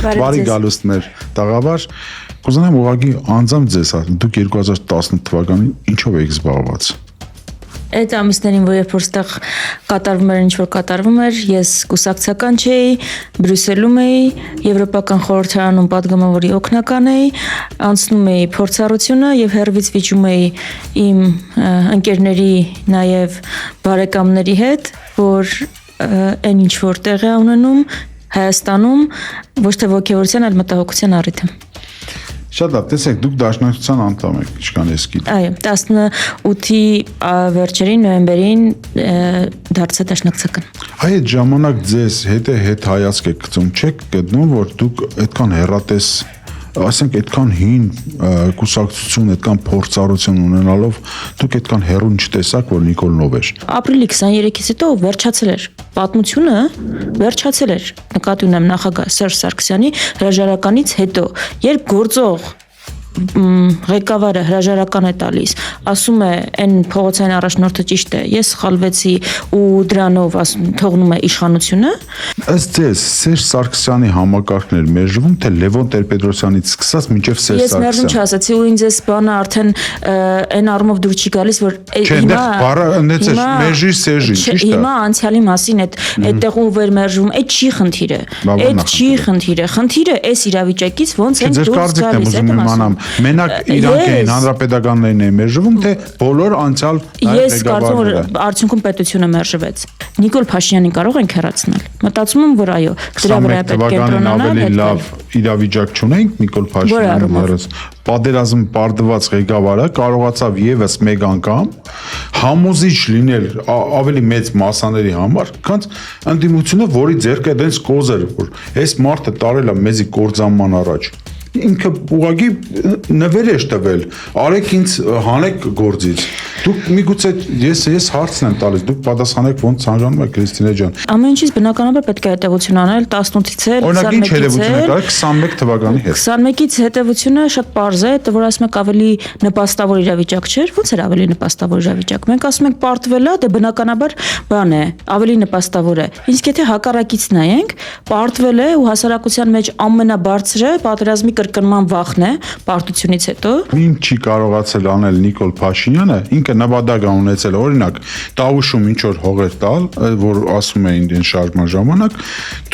Բարի գալուստ մեր տաղավար։ Կուզենամ ուղղակի անձամբ ձեզ ասել, դուք 2018 թվականին ինչով եք զբաղված։ Այդ ամիսներին, որ երբ որ ստեղ կատարվում էր ինչ որ կատարվում էր, ես կուսակցական չէի, Բրյուսելում էի, Եվրոպական խորհրդարանում պատգամավորի օգնական էի, անցնում էի փորձառությունը եւ հերվից վիճում էի իմ ընկերների նաեւ բարեկամների հետ, որ այն ինչ որ տեղ է ունենում Հայաստանում ոչ թե ոգևորության, այլ մտահոգության առիթ է։ Շատ լավ, տեսեք, դուք դաշնակցության անդամ եք, ինչքան ես գիտեմ։ Այո, 18-ի վերջերին նոյեմբերին դարձա դաշնակցական։ Այդ ժամանակ ձեզ հետ հայացք եք գցում, չեք գտնում, որ դուք այդքան հեռատես, ասենք այդքան հին կուսակցություն, այդքան փորձառություն ունենալով, դուք այդքան հեռուն չտեսաք, որ Նիկոլնով էր։ Ապրիլի 23-ից հետո վերջացել էր պատմությունը, վերջացել էր։ Նկատի ունեմ նախագահ Սերժ Սարգսյանի հրաժարականից հետո, երբ գործող ղեկավարը հրաժարական է տալիս, ասում է այն փողոցային առաջնորդը ճիշտ է, ես սխալվեցի ու դրանով թողնում է իշխանությունը։ Ըստ ձեզ Սերժ Սարգսյանի համակարգն էր մերժվում, թե Լևոն Տեր-Պետրոսյանից սկսած մինչև Սերժ Ես մերժում չասացի ու ինձ էս բանը արդեն այն առումով դուր չի գալիս, որ հիմա բառը ընդեցել մերժի Սերժին, ճիշտ է։ Հիմա անցյալի մասին այդտեղ ու վեր մերժում, այդ չի խնդիրը։ Այդ չի խնդիրը։ Խնդիրը էս իրավիճակից ոնց են դուրս գալիս, այդ մասում։ Մենակ իրանք էին, հանրապետականներն էին մերժվում, թե բոլոր անցյալ Ես կարծում եմ արդյունքում պետությունը մերժվեց։ Նիկոլ Փաշինյանին կարող ենք հեռացնել։ Մտածում եմ, որ այո, դրա վրա պետք է կենտրոնանալ։ Ավելի լավ իրավիճակ չունենք Նիկոլ Փաշինյանը հեռաց։ Պատերազմ պարտված ղեկավարը կարողացավ եւս մեկ անգամ համոզիչ լինել ավելի մեծ մասաների համար, քան ընդդիմությունը, որի ձեռքը դենց կոզ էր, որ այս մարդը տարել է մեզի կործանման առաջ։ Ինքը ուղղակի նվեր է տվել, արեք ինձ հանեք գործից։ Դուք միգուցե ես հարցն եմ տալիս, դուք պատասխանեք ոնց ցանկանում եք Քրիստինե ջան։ Ամեն ինչից բնականաբար պետք է հետևություն անել 18-ից էլ 21-ից էլ 21-ից հետևությունը շատ པարզ է, որ ասում եք ավելի նպաստավոր իրավիճակ չէր, ո՞նց էր ավելի նպաստավոր իրավիճակ։ Մենք ասում ենք պարտվել է, դե բնականաբար բան է, ավելի նպաստավոր է։ Իսկ եթե հակառակից նայենք, պարտվել է ու հասարակության մեջ ամենաբարձրը պատերազմի կրկնման վախն է պարտությունից հետո։ Ինչ չի կարողացել անել Նիկոլ Փաշինյանը, ինքը նպատակ ունեցել, օրինակ, Տավուշում ինչ որ հողեր տալ, որ ասում էին դեն շարժման ժամանակ,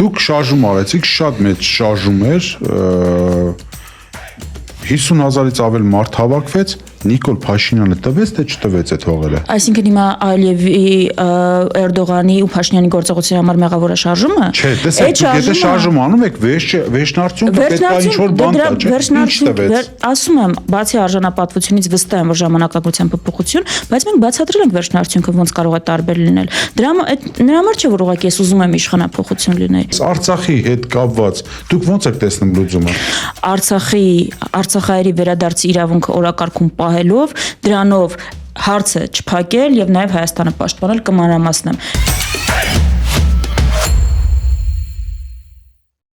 դուք շարժում արեցիք, շատ մեծ շարժում էր, 50,000-ից ավել մարդ հավաքվեց, Նիկոլ Փաշինյանը տվեց, թե չտվեց այդ հողերը։ Այսինքն հիմա Ալիևի, Էրդողանի ու Փաշինյանի գործողության համար մեղավոր է շարժումը։ Չէ, տեսեք, եթե շարժում անում եք, վերջնարդյունքը պետք է ինչ-որ բան տա, չէ՞։ Ինչ տվեց։ Ասում եմ, բացի արժանապատվությունից վստահ եմ, որ ժամանակակցության փոփոխություն, բայց մենք բացատրել ենք վերջնարդյունքը ոնց կարող է տարբեր լինել։ Նրա համար չէ, որ ուղղակի ես ուզում եմ իշխանափոխություն լինել։ Արցախի հետ կապված դուք ոնց եք տեսնում լուծումը։ Արցախայերի վերադարձի իրավունքը օրակարգում պահելով, դրանով հարցը չփակել եւ նաեւ Հայաստանը պաշտպանել կմանրամասնեմ։